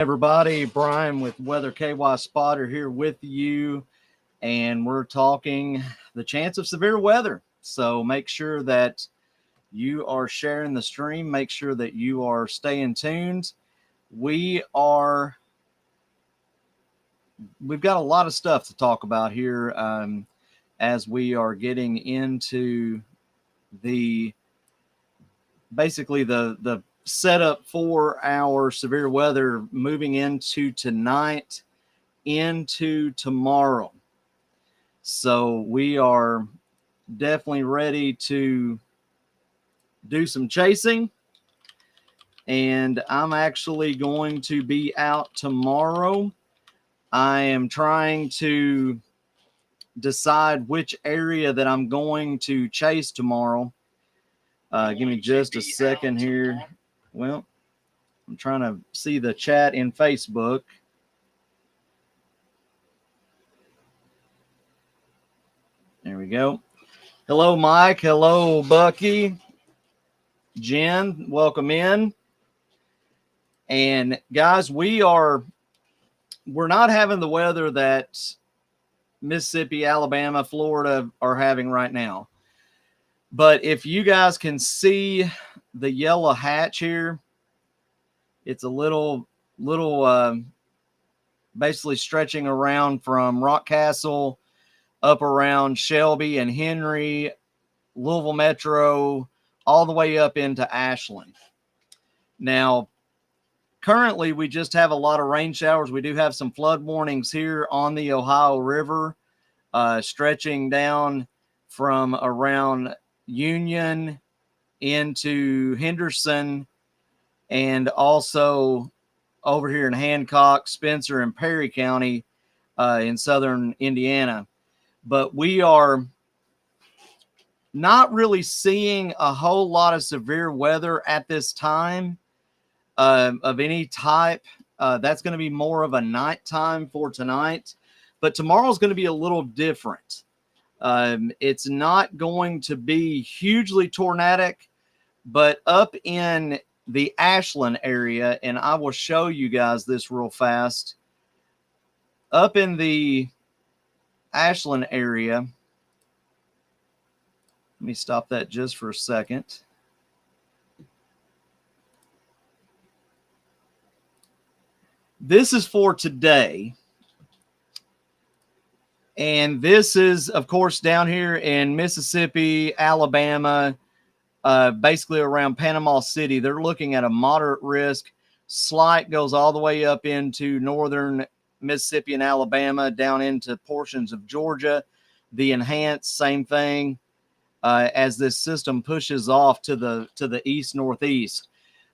Everybody, Brian with Weather KY Spotter here with you, and we're talking the chance of severe weather. So make sure that you are sharing the stream, make sure that you are staying tuned. We are we've got a lot of stuff to talk about here as we are getting into the basically the setup for our severe weather moving into tonight, into tomorrow. So we are definitely ready to do some chasing. And I'm actually going to be out tomorrow. I am trying to decide which area that I'm going to chase tomorrow. Give me just a second here. Well, I'm trying to see the chat in Facebook. There we go. Hello, Mike. Hello, Bucky. Jen, welcome in. And guys, we're not having the weather that Mississippi, Alabama, Florida are having right now. But if you guys can see the yellow hatch here, it's a little basically stretching around from Rockcastle up around Shelby and Henry, Louisville Metro, all the way up into Ashland. Now, currently, we just have a lot of rain showers. We do have some flood warnings here on the Ohio River, stretching down from around Union into Henderson, and also over here in Hancock, Spencer, and Perry County in southern Indiana. But we are not really seeing a whole lot of severe weather at this time of any type. That's going to be more of a nighttime for tonight. But tomorrow's going to be a little different. It's not going to be hugely tornadic, but up in the Ashland area, and I will show you guys this real fast. Up in the Ashland area, let me stop that just for a second. This is for today. And this is, of course, down here in Mississippi, Alabama, basically around Panama City. They're looking at a moderate risk. Slight goes all the way up into northern Mississippi and Alabama, down into portions of Georgia. The enhanced, same thing, as this system pushes off to the east-northeast.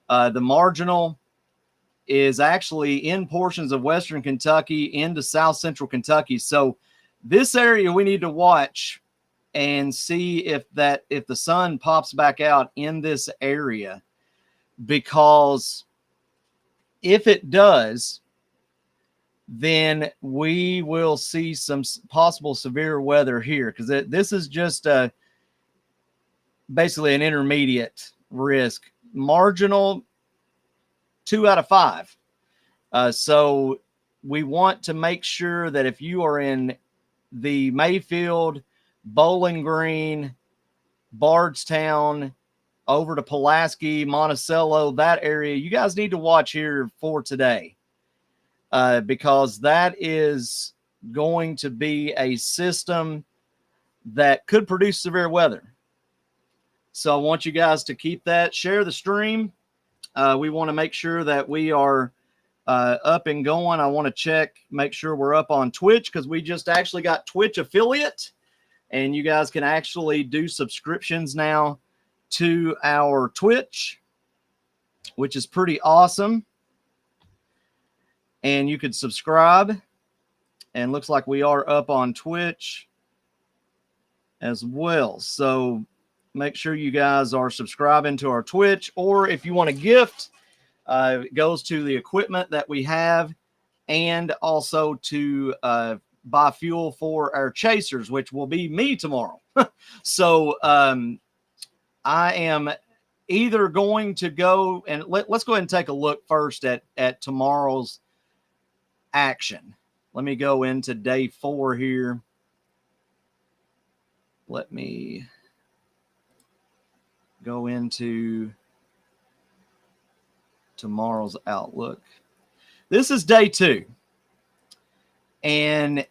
The marginal is actually in portions of western Kentucky into south-central Kentucky. So this area we need to watch and see if the sun pops back out in this area, because if it does, then we will see some possible severe weather here, because this is just basically an intermediate risk. Marginal, 2 out of 5. So we want to make sure that if you are in the Mayfield, Bowling Green, Bardstown, over to Pulaski, Monticello, that area, you guys need to watch here for today, because that is going to be a system that could produce severe weather. So I want you guys to keep that. Share the stream. We want to make sure that we are up and going. I want to make sure we're up on Twitch, because we just actually got Twitch affiliate, and you guys can actually do subscriptions now to our Twitch, which is pretty awesome. And you could subscribe, and looks like we are up on Twitch as well. So make sure you guys are subscribing to our Twitch, or if you want to gift, it goes to the equipment that we have, and also to buy fuel for our chasers, which will be me tomorrow. So I am either going to go and let's go ahead and take a look first at tomorrow's action. Let me go into day 4 here. Let me go into tomorrow's outlook. This is day 2. And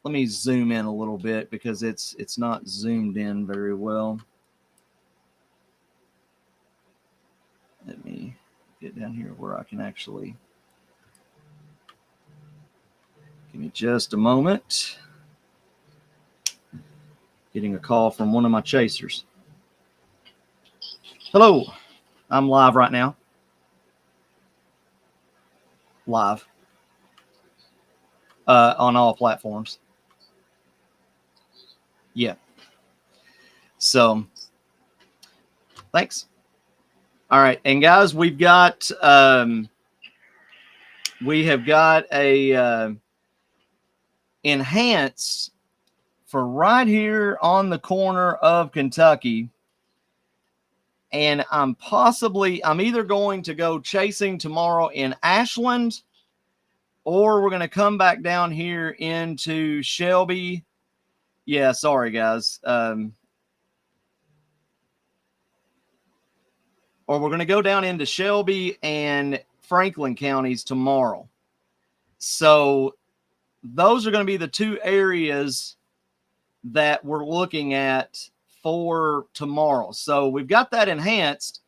let me zoom in a little bit because it's not zoomed in very well. Let me get down here where I can actually. Give me just a moment. Getting a call from one of my chasers. Hello, I'm live right now. Live on all platforms. Yeah. So, thanks. All right, and guys, we have got a enhance for right here on the corner of Kentucky. And I'm either going to go chasing tomorrow in Ashland, or we're going to come back down here into Shelby. Yeah, sorry, guys. Or we're going to go down into Shelby and Franklin counties tomorrow. So those are going to be the 2 areas that we're looking at for tomorrow. So we've got that enhanced,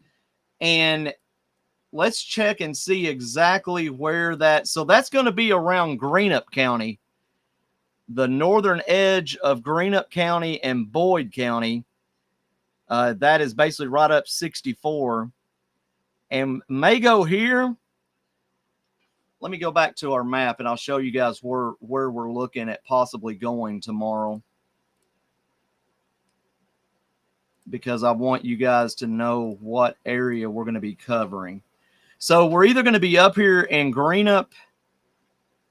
and let's check and see exactly where that. So that's going to be around Greenup County, the northern edge of Greenup County and Boyd County. That is basically right up 64, and may go here. Let me go back to our map and I'll show you guys where we're looking at possibly going tomorrow, because I want you guys to know what area we're going to be covering. So we're either going to be up here in Greenup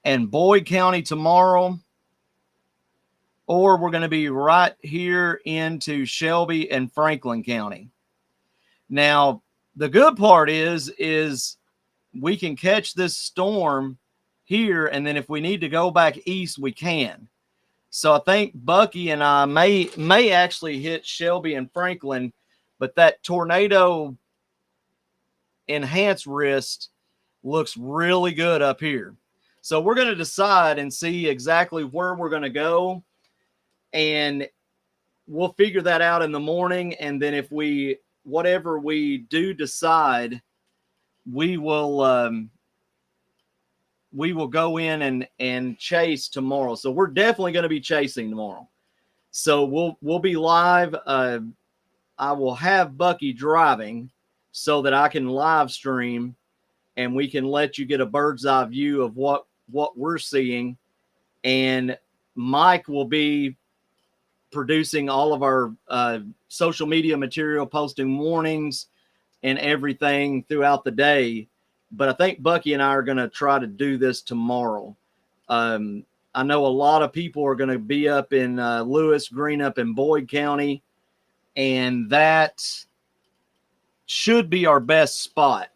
and Boyd County tomorrow, or we're going to be right here into Shelby and Franklin County. Now, the good part is we can catch this storm here, and then if we need to go back east, we can. So I think Bucky and I may actually hit Shelby and Franklin, but that tornado enhanced wrist looks really good up here. So we're going to decide and see exactly where we're going to go, and we'll figure that out in the morning. And then if whatever we do decide, we will go in and chase tomorrow. So we're definitely going to be chasing tomorrow. So we'll be live. I will have Bucky driving so that I can live stream, and we can let you get a bird's eye view of what we're seeing. And Mike will be producing all of our social media material, posting warnings and everything throughout the day. But I think Bucky and I are going to try to do this tomorrow. I know a lot of people are going to be up in Lewis, Greenup, and Boyd County, and that should be our best spot.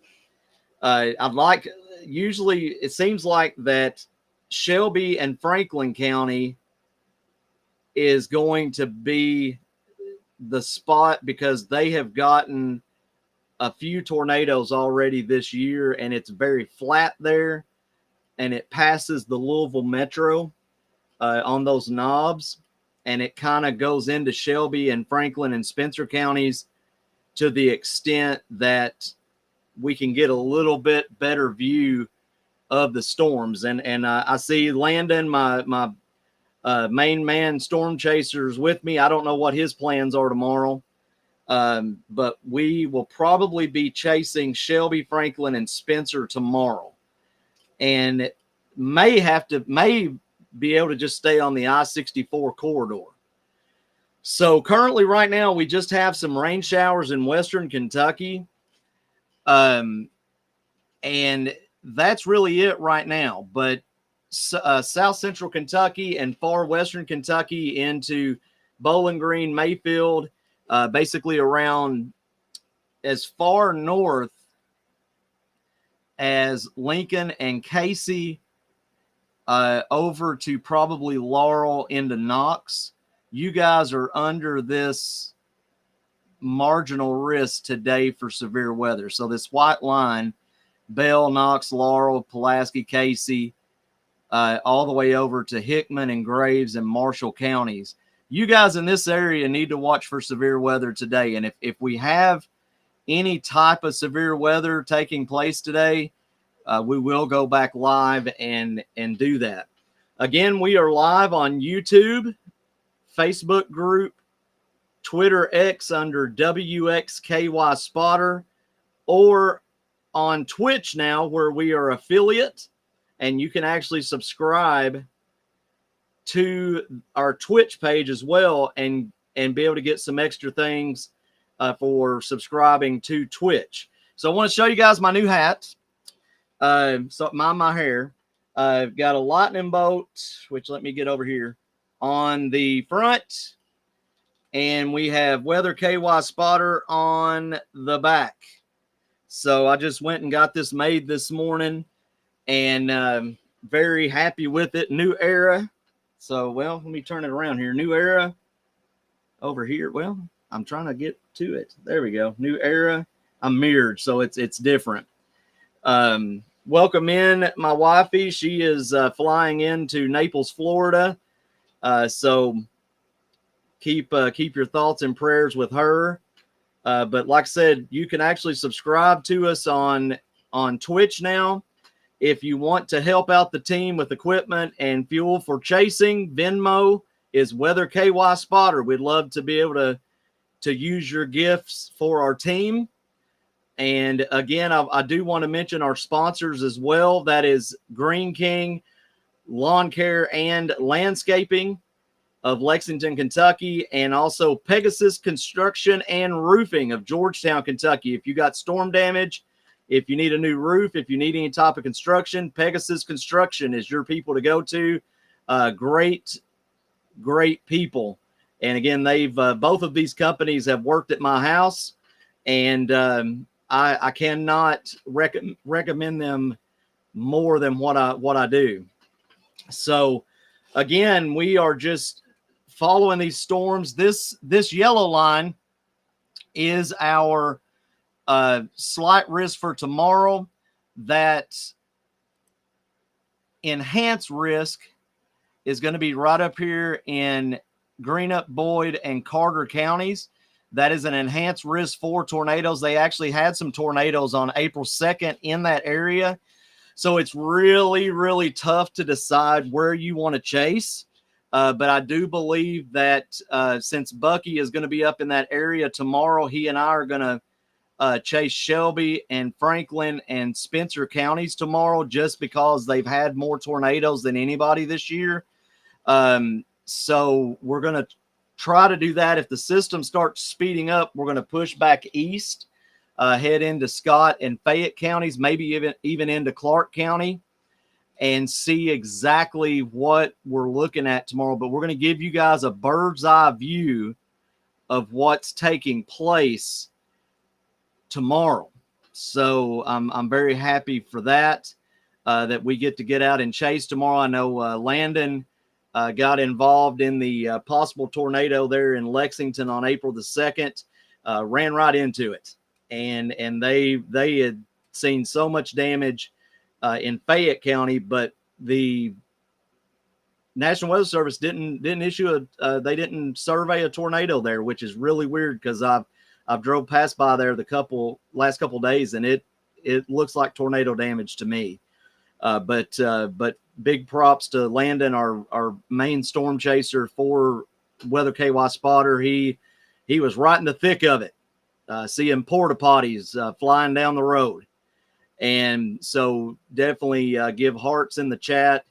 Usually it seems like that Shelby and Franklin County is going to be the spot, because they have gotten a few tornadoes already this year, and it's very flat there, and it passes the Louisville Metro on those knobs, and it kind of goes into Shelby and Franklin and Spencer counties to the extent that we can get a little bit better view of the storms. And I see Landon, my main man storm chasers, with me. I don't know what his plans are tomorrow. But we will probably be chasing Shelby, Franklin, and Spencer tomorrow, and may be able to just stay on the I-64 corridor. So currently right now, we just have some rain showers in Western Kentucky. And that's really it right now. But South Central Kentucky and far Western Kentucky into Bowling Green, Mayfield, basically around as far north as Lincoln and Casey, over to probably Laurel into Knox. You guys are under this marginal risk today for severe weather. So this white line, Bell, Knox, Laurel, Pulaski, Casey, all the way over to Hickman and Graves and Marshall counties. You guys in this area need to watch for severe weather today. And if we have any type of severe weather taking place today, we will go back live and do that. Again, we are live on YouTube, Facebook group, Twitter X under WXKY Spotter, or on Twitch now, where we are affiliate, and you can actually subscribe to our Twitch page as well and be able to get some extra things for subscribing to Twitch. So I want to show you guys my new hat. So my hair. I've got a lightning bolt, which let me get over here, on the front. And we have Weather KY Spotter on the back. So I just went and got this made this morning, and very happy with it. New era. So, well, let me turn it around here. New era over here. Well, I'm trying to get to it. There we go. New era. I'm mirrored, so it's different. Welcome in my wifey. She is flying into Naples, Florida. So keep your thoughts and prayers with her. But like I said, you can actually subscribe to us on Twitch now. If you want to help out the team with equipment and fuel for chasing, Venmo is Weather KY Spotter. We'd love to be able to use your gifts for our team. And again, I do want to mention our sponsors as well. That is Green King Lawn Care and Landscaping of Lexington, Kentucky, and also Pegasus Construction and Roofing of Georgetown, Kentucky. If you got storm damage, if you need a new roof, if you need any type of construction, Pegasus Construction is your people to go to. Great people. And again, they've both of these companies have worked at my house, and I cannot recommend them more than what I do. So again, we are just following these storms. This yellow line is our slight risk for tomorrow. That enhanced risk is going to be right up here in Greenup, Boyd, and Carter counties. That is an enhanced risk for tornadoes. They actually had some tornadoes on April 2nd in that area. So it's really, really tough to decide where you want to chase. But I do believe that since Bucky is going to be up in that area tomorrow, he and I are going to chase Shelby and Franklin and Spencer counties tomorrow, just because they've had more tornadoes than anybody this year. So we're going to try to do that. If the system starts speeding up, we're going to push back east, head into Scott and Fayette counties, maybe even into Clark County, and see exactly what we're looking at tomorrow. But we're going to give you guys a bird's eye view of what's taking place tomorrow. So I'm very happy for that, that we get out and chase tomorrow. I know Landon got involved in the possible tornado there in Lexington on April the 2nd, ran right into it. And they had seen so much damage in Fayette County, but the National Weather Service didn't issue they didn't survey a tornado there, which is really weird, because I've drove past by there the last couple days, and it looks like tornado damage to me. But big props to Landon, our main storm chaser for Weather KY Spotter. He was right in the thick of it, seeing porta potties flying down the road. And so definitely give hearts in the chat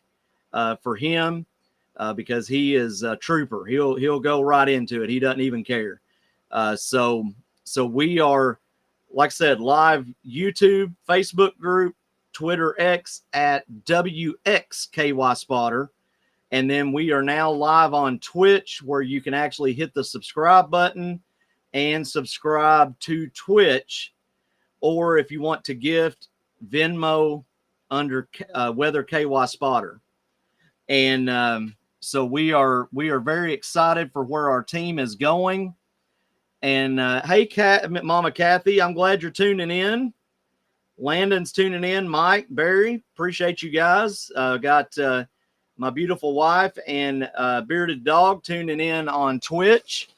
for him, because he is a trooper. He'll go right into it. He doesn't even care. So we are, like I said, live YouTube, Facebook group, Twitter X at WXKY Spotter. And then we are now live on Twitch, where you can actually hit the subscribe button. and subscribe to Twitch. Or if you want to gift, Venmo under Weather KY Spotter. And so we are very excited for where our team is going. And hey, Mama Kathy, I'm glad you're tuning in. Landon's tuning in. Mike, Barry, appreciate you guys. Got my beautiful wife and bearded dog tuning in on Twitch.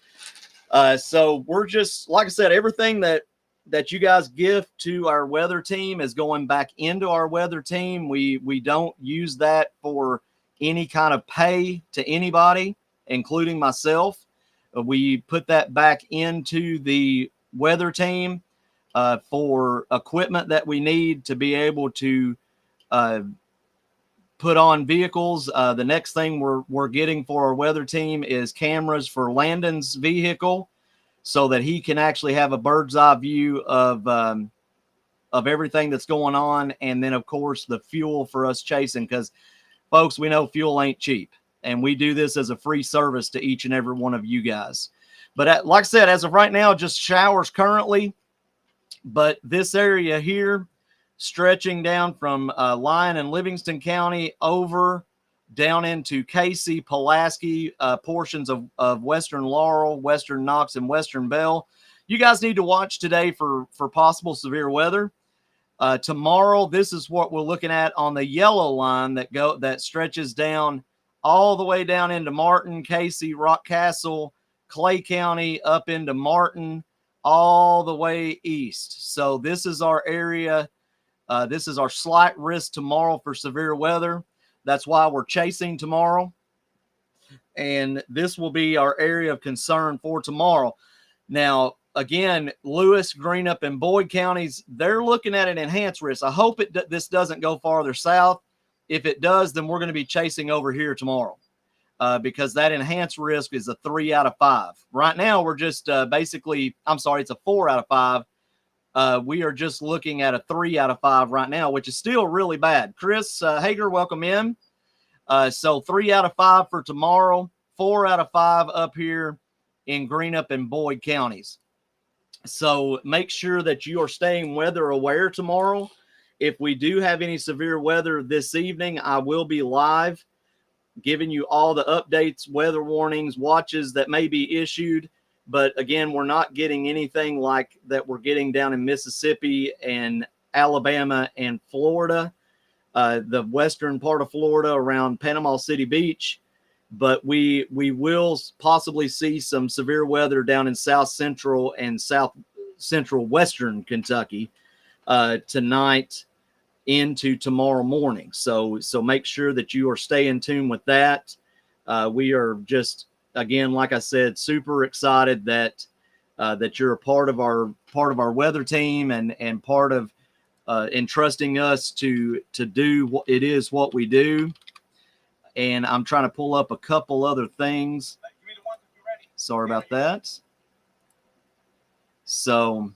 So we're just, like I said, everything that you guys gift to our weather team is going back into our weather team. We don't use that for any kind of pay to anybody, including myself. We put that back into the weather team for equipment that we need to be able to put on vehicles. The next thing we're getting for our weather team is cameras for Landon's vehicle, so that he can actually have a bird's eye view of everything that's going on. And then, of course, the fuel for us chasing, because, folks, we know fuel ain't cheap. And we do this as a free service to each and every one of you guys. But like I said, as of right now, just showers currently. But this area here, stretching down from Lyon and Livingston County over down into Casey, Pulaski, portions of Western Laurel, Western Knox, and Western Bell. You guys need to watch today for possible severe weather. Tomorrow, this is what we're looking at on the yellow line that stretches down all the way down into Martin, Casey, Rock Castle, Clay County, up into Martin, all the way east. So this is our area. This is our slight risk tomorrow for severe weather. That's why we're chasing tomorrow. And this will be our area of concern for tomorrow. Now, again, Lewis, Greenup, and Boyd counties, they're looking at an enhanced risk. I hope this doesn't go farther south. If it does, then we're going to be chasing over here tomorrow because that enhanced risk is a 3 out of 5. Right now, we're just basically, I'm sorry, it's a 4 out of 5. We are just looking at a 3 out of 5 right now, which is still really bad. Chris Hager, welcome in. So 3 out of 5 for tomorrow, 4 out of 5 up here in Greenup and Boyd counties. So make sure that you are staying weather aware tomorrow. If we do have any severe weather this evening, I will be live giving you all the updates, weather warnings, watches that may be issued. But again, we're not getting anything like that we're getting down in Mississippi and Alabama and Florida, the western part of Florida around Panama City Beach. But we will possibly see some severe weather down in South Central and South Central Western Kentucky tonight into tomorrow morning. So make sure that you are staying in tune with that. We are just, again, like I said, super excited that you're a part of our weather team and part of entrusting us to do what we do. And I'm trying to pull up a couple other things. Sorry about that. So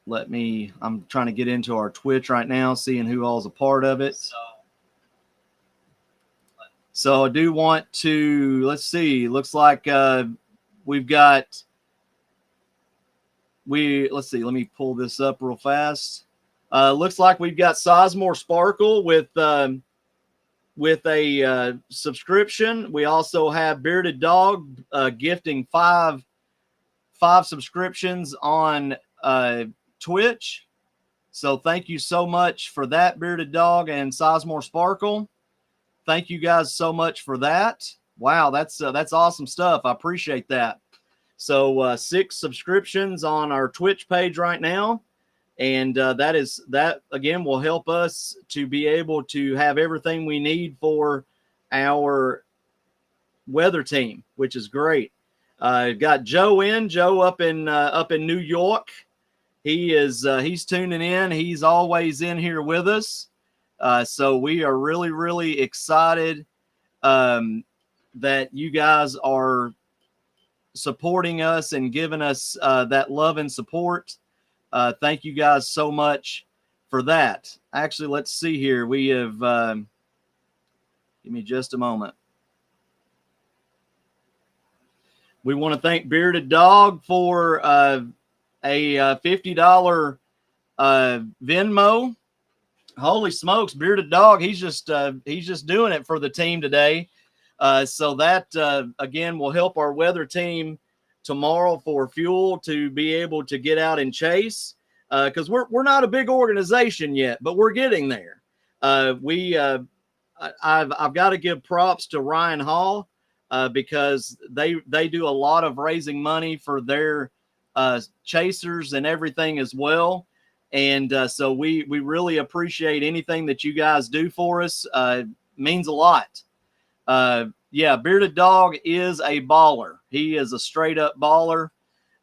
I'm trying to get into our Twitch right now, seeing who all's a part of it. So I do want to, let's see, looks like we've got, let's see, let me pull this up real fast. Looks like we've got Sizemore Sparkle with a subscription. We also have Bearded Dog gifting five subscriptions on Twitch. So thank you so much for that, Bearded Dog and Sizemore Sparkle. Thank you guys so much for that. Wow, that's awesome stuff. I appreciate that. So 6 subscriptions on our Twitch page right now. And that again will help us to be able to have everything we need for our weather team, which is great. Got Joe up in New York. He's tuning in. He's always in here with us. So we are really, really excited that you guys are supporting us and giving us that love and support. Thank you guys so much for that. Actually, let's see here. We have, give me just a moment. We want to thank Bearded Dog for a $50 Venmo. Holy smokes, Bearded Dog! He's just doing it for the team today. So that again will help our weather team tomorrow for fuel to be able to get out and chase. Because we're not a big organization yet, but we're getting there. I've got to give props to Ryan Hall because they do a lot of raising money for their chasers and everything as well. And so we really appreciate anything that you guys do for us. Means a lot. Yeah, Bearded Dog is a baller. He is a straight up baller.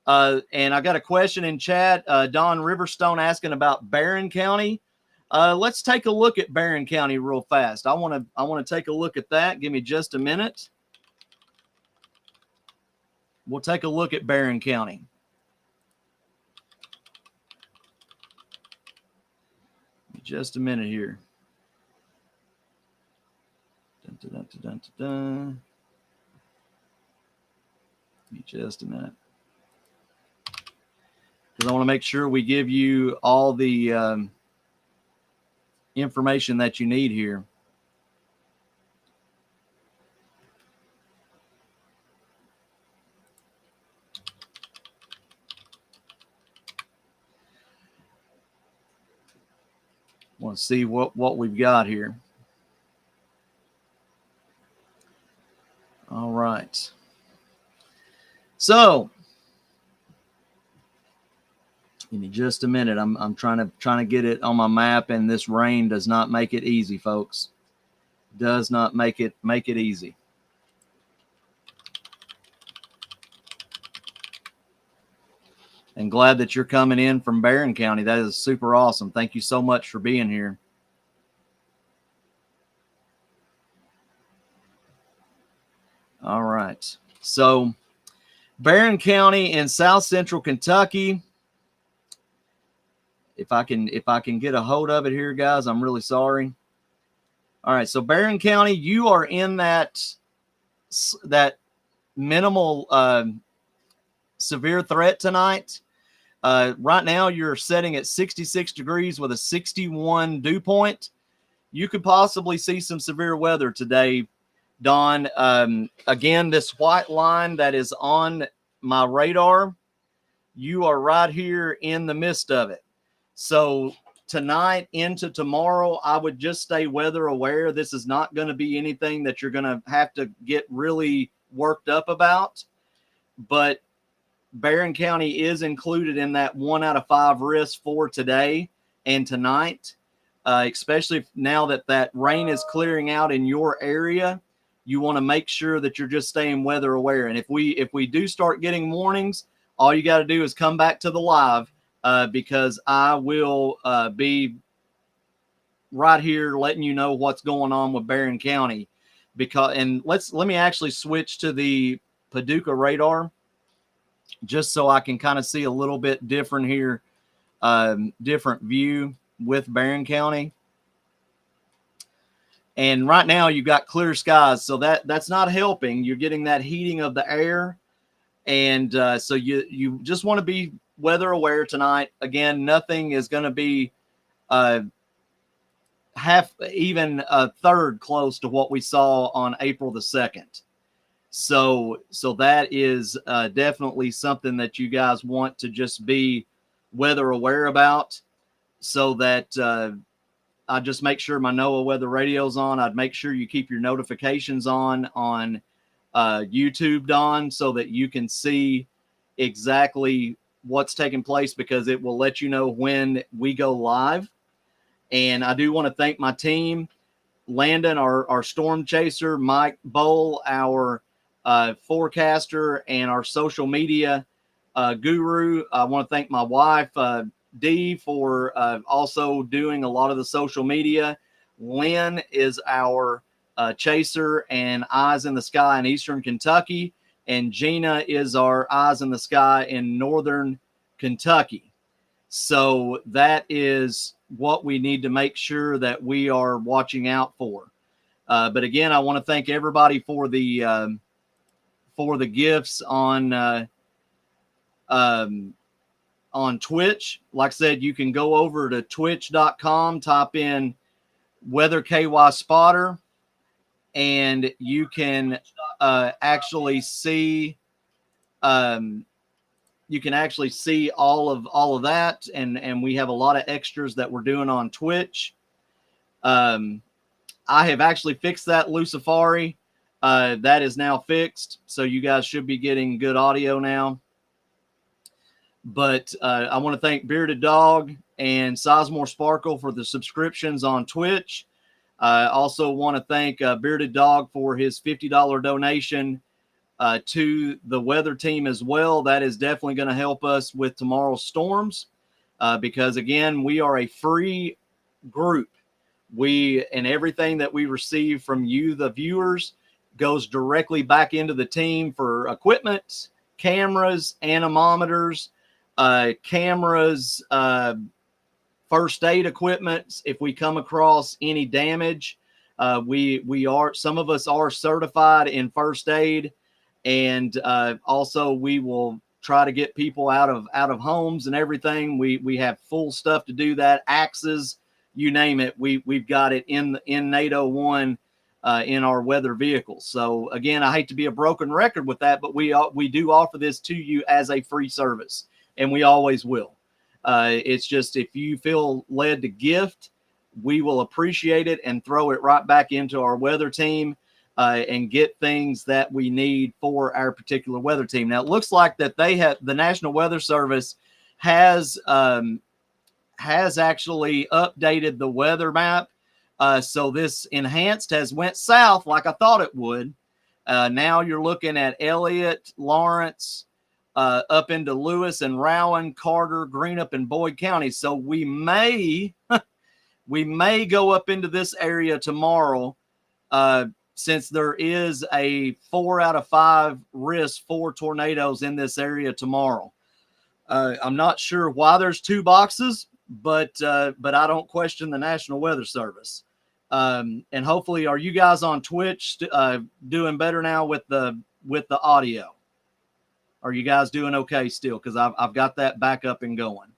And I got a question in chat. Don Riverstone asking about Barron County. Let's take a look at Barron County real fast. I want to take a look at that. Give me just a minute. We'll take a look at Barron County. Just a minute here. Dun, dun, dun, dun, dun, dun. Give me just a minute. Because I want to make sure we give you all the information that you need here. Want to see what we've got here. All right. So, give me just a minute. I'm trying to get it on my map, and this rain does not make it easy, folks. Does not make it easy. And glad that you're coming in from Barron County. That is super awesome. Thank you so much for being here. All right. So Barron County in South Central Kentucky. If I can get a hold of it here, guys, I'm really sorry. All right. So Barron County, you are in that minimal severe threat tonight. Right now, you're setting at 66 degrees with a 61 dew point. You could possibly see some severe weather today, Don. Again, this white line that is on my radar, you are right here in the midst of it. So tonight into tomorrow, I would just stay weather aware. This is not going to be anything that you're going to have to get really worked up about. But Barron County is included in that 1 out of 5 risk for today and tonight, especially now that rain is clearing out in your area. You want to make sure that you're just staying weather aware. And if we do start getting warnings, all you got to do is come back to the live because I will be right here letting you know what's going on with Barron County. Let me actually switch to the Paducah radar, just so I can kind of see a little bit different here, different view with Barron County. And right now you've got clear skies, so that's not helping. You're getting that heating of the air. And so you just want to be weather aware tonight. Again, nothing is going to be even a third close to what we saw on April the 2nd. So that is definitely something that you guys want to just be weather aware about, so that I just make sure my NOAA weather radio's on. I'd make sure you keep your notifications on YouTube, Don, so that you can see exactly what's taking place, because it will let you know when we go live. And I do want to thank my team, Landon, our storm chaser, Mike Bowl, our forecaster, and our social media guru. I want to thank my wife, Dee, for also doing a lot of the social media. Lynn is our chaser and eyes in the sky in Eastern Kentucky, and Gina is our eyes in the sky in Northern Kentucky. So that is what we need to make sure that we are watching out for. But again, I want to thank everybody for the for the gifts on Twitch. Like I said, you can go over to twitch.com, type in Weather KY Spotter, and you can actually see all of that, and we have a lot of extras that we're doing on Twitch. I have actually fixed that Lucifari. That is now fixed, so you guys should be getting good audio now. But I want to thank Bearded Dog and Sizemore Sparkle for the subscriptions on Twitch. I also want to thank Bearded Dog for his $50 donation to the weather team as well. That is definitely going to help us with tomorrow's storms because, again, we are a free group. And everything that we receive from you, the viewers, goes directly back into the team for equipment, cameras, anemometers, cameras, first aid equipment. If we come across any damage, some of us are certified in first aid, and also we will try to get people out of homes and everything. We have full stuff to do that. Axes, you name it, we've got it in NATO 1 in our weather vehicles. So again, I hate to be a broken record with that, but we do offer this to you as a free service, and we always will. It's just, if you feel led to gift, we will appreciate it and throw it right back into our weather team and get things that we need for our particular weather team. Now, it looks like that the National Weather Service has actually updated the weather map. So this enhanced has went south like I thought it would. Now you're looking at Elliott, Lawrence, up into Lewis and Rowan, Carter, Greenup, and Boyd County. So we may go up into this area tomorrow, since there is a 4 out of 5 risk for tornadoes in this area tomorrow. I'm not sure why there's 2 boxes, but I don't question the National Weather Service. And hopefully, are you guys on Twitch doing better now with the audio? Are you guys doing okay still? Because I've got that back up and going.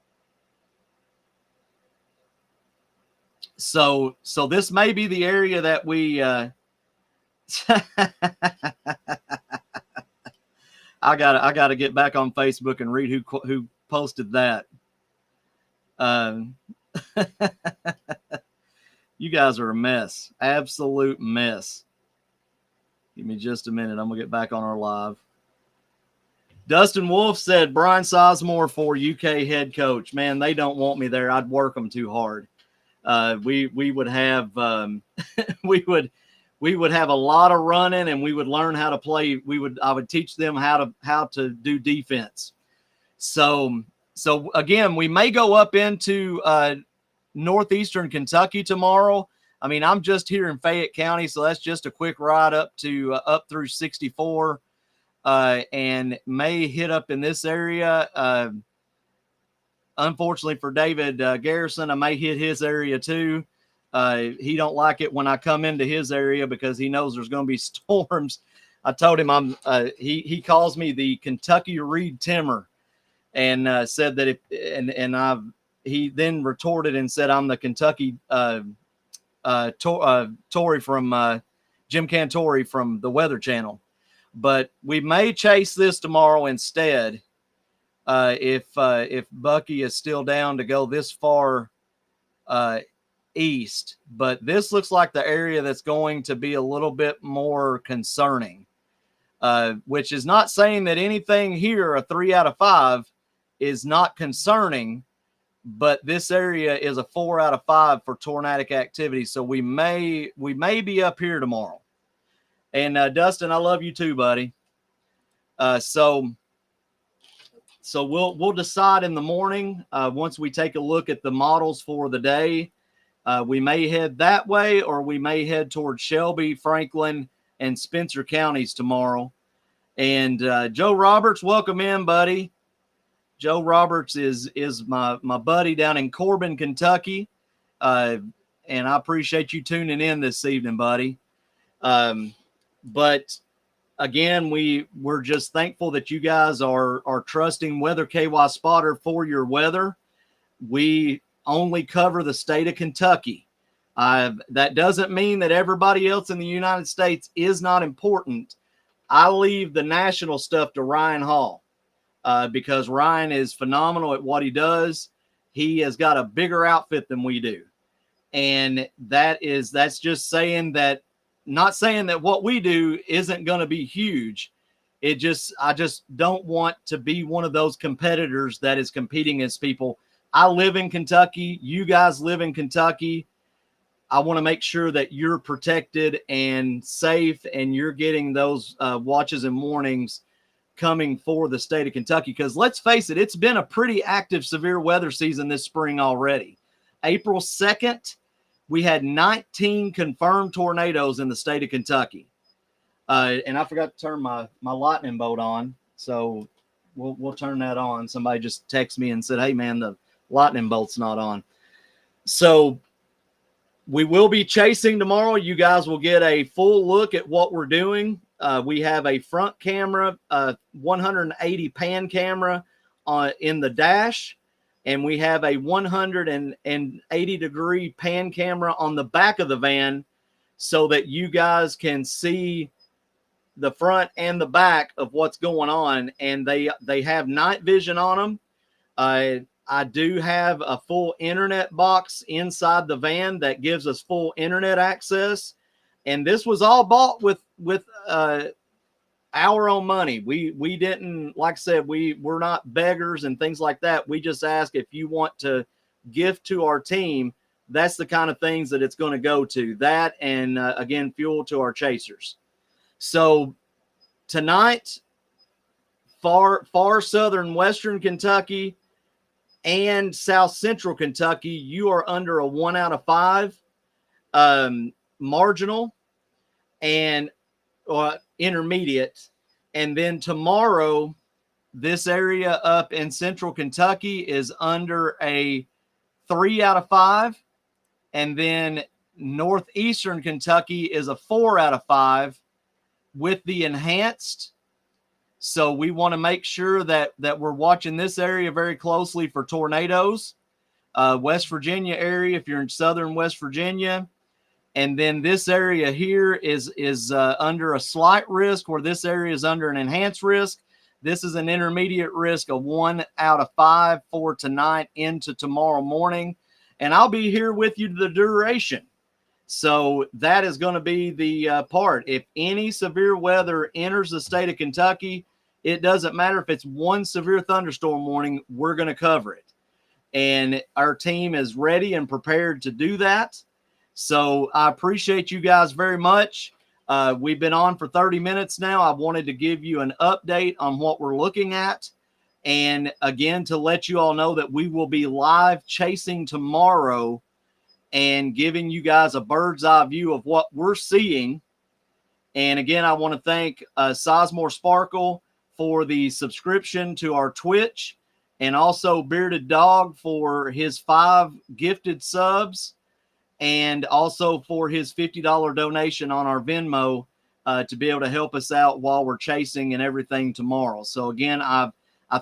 So this may be the area that we. I gotta get back on Facebook and read who posted that. You guys are a mess, absolute mess. Give me just a minute. I'm gonna get back on our live. Dustin Wolf said Brian Sizemore for UK head coach. Man, they don't want me there. I'd work them too hard. We would have we would have a lot of running, and we would learn how to play. I would teach them how to do defense. So again, we may go up into northeastern Kentucky tomorrow. I mean, I'm just here in Fayette County, so that's just a quick ride up through 64, and may hit up in this area. Unfortunately for David Garrison, I may hit his area too. He don't like it when I come into his area because he knows there's going to be storms. I told him he calls me the Kentucky Reed Timmer, and said that he then retorted and said I'm the Kentucky Tory from Jim Cantori from the Weather Channel. But we may chase this tomorrow instead. If Bucky is still down to go this far east, but this looks like the area that's going to be a little bit more concerning, which is not saying that anything here, a 3 out of 5, is not concerning, but this area is a 4 out of 5 for tornadic activity. So we may be up here tomorrow. And Dustin, I love you too, buddy. So we'll decide in the morning once we take a look at the models for the day. We may head that way, or we may head towards Shelby, Franklin, and Spencer counties tomorrow. And Joe Roberts, welcome in, buddy. Joe Roberts is my buddy down in Corbin, Kentucky, and I appreciate you tuning in this evening, buddy. But again, we're just thankful that you guys are trusting Weather KY Spotter for your weather. We only cover the state of Kentucky. That doesn't mean that everybody else in the United States is not important. I leave the national stuff to Ryan Hall because Ryan is phenomenal at what he does. He has got a bigger outfit than we do. And that's just saying that, not saying that what we do isn't going to be huge. I just don't want to be one of those competitors that is competing against people. I live in Kentucky. You guys live in Kentucky. I want to make sure that you're protected and safe, and you're getting those watches and warnings coming for the state of Kentucky. Because let's face it, it's been a pretty active severe weather season this spring already. April 2nd, we had 19 confirmed tornadoes in the state of Kentucky. And I forgot to turn my lightning bolt on. So we'll turn that on. Somebody just texted me and said, hey, man, the lightning bolt's not on. So we will be chasing tomorrow. You guys will get a full look at what we're doing. We have a front camera, 180 pan camera in the dash, and we have a 180 degree pan camera on the back of the van so that you guys can see the front and the back of what's going on. And they have night vision on them. I do have a full internet box inside the van that gives us full internet access. And this was all bought with our own money. We didn't, like I said, we're not beggars and things like that. We just ask if you want to gift to our team. That's the kind of things that it's going to go to. That and, again, fuel to our chasers. So tonight, far southern western Kentucky and south central Kentucky, you are under a 1 out of 5 marginal and intermediate. And then tomorrow, this area up in central Kentucky is under a 3 out of 5. And then northeastern Kentucky is a 4 out of 5 with the enhanced. So we want to make sure that we're watching this area very closely for tornadoes. West Virginia area, if you're in southern West Virginia. And then this area here is under a slight risk, where this area is under an enhanced risk. This is an intermediate risk, a 1 out of 5 for tonight into tomorrow morning. And I'll be here with you to the duration. So that is going to be the part. If any severe weather enters the state of Kentucky, it doesn't matter if it's one severe thunderstorm warning, we're going to cover it. And our team is ready and prepared to do that. So I appreciate you guys very much. We've been on for 30 minutes now. I wanted to give you an update on what we're looking at. And again, to let you all know that we will be live chasing tomorrow and giving you guys a bird's eye view of what we're seeing. And again, I want to thank Sizemore Sparkle for the subscription to our Twitch, and also Bearded Dog for his 5 gifted subs, and also for his $50 donation on our Venmo to be able to help us out while we're chasing and everything tomorrow. So again, I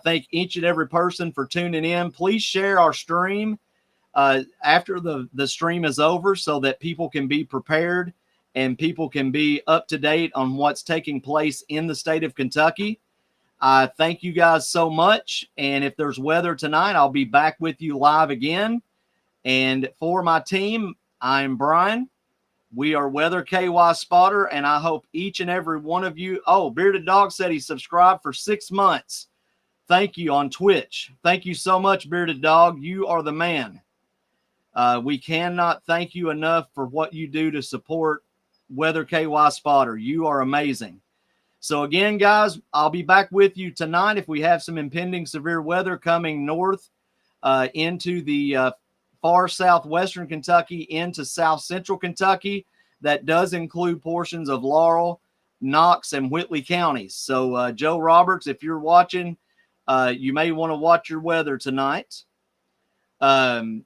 thank each and every person for tuning in. Please share our stream after the stream is over so that people can be prepared and people can be up to date on what's taking place in the state of Kentucky. I thank you guys so much. And if there's weather tonight, I'll be back with you live again. And for my team, I'm Brian. We are Weather KY Spotter, and I hope each and every one of you. Oh, Bearded Dog said he subscribed for 6 months. Thank you on Twitch. Thank you so much, Bearded Dog. You are the man. We cannot thank you enough for what you do to support Weather KY Spotter. You are amazing. So again, guys, I'll be back with you tonight if we have some impending severe weather coming north into the far southwestern Kentucky into south central Kentucky. That does include portions of Laurel, Knox, and Whitley counties. So Joe Roberts, if you're watching, you may want to watch your weather tonight. And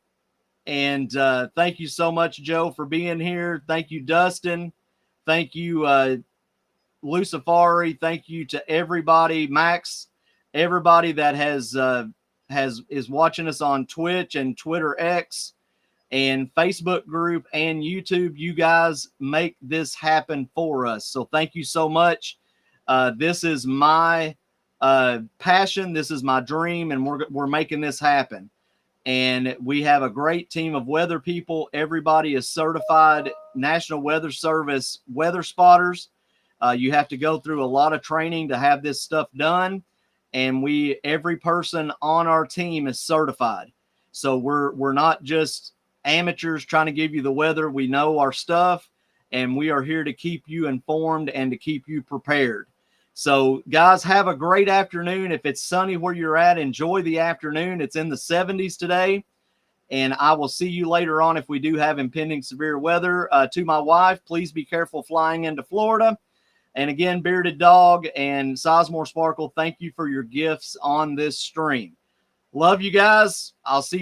thank you so much, Joe, for being here. Thank you, Dustin. Thank you, Lucifari. Thank you to everybody, Max, everybody that is watching us on Twitch and Twitter X and Facebook group and YouTube. You guys make this happen for us. So thank you so much. This is my passion. This is my dream, and we're making this happen. And we have a great team of weather people. Everybody is certified National Weather Service weather spotters. You have to go through a lot of training to have this stuff done. And every person on our team is certified. So we're not just amateurs trying to give you the weather. We know our stuff, and we are here to keep you informed and to keep you prepared. So guys, have a great afternoon. If it's sunny where you're at, enjoy the afternoon. It's in the 70s today. And I will see you later on if we do have impending severe weather. To my wife, please be careful flying into Florida. And again, Bearded Dog and Sizemore Sparkle, thank you for your gifts on this stream. Love you guys. I'll see you.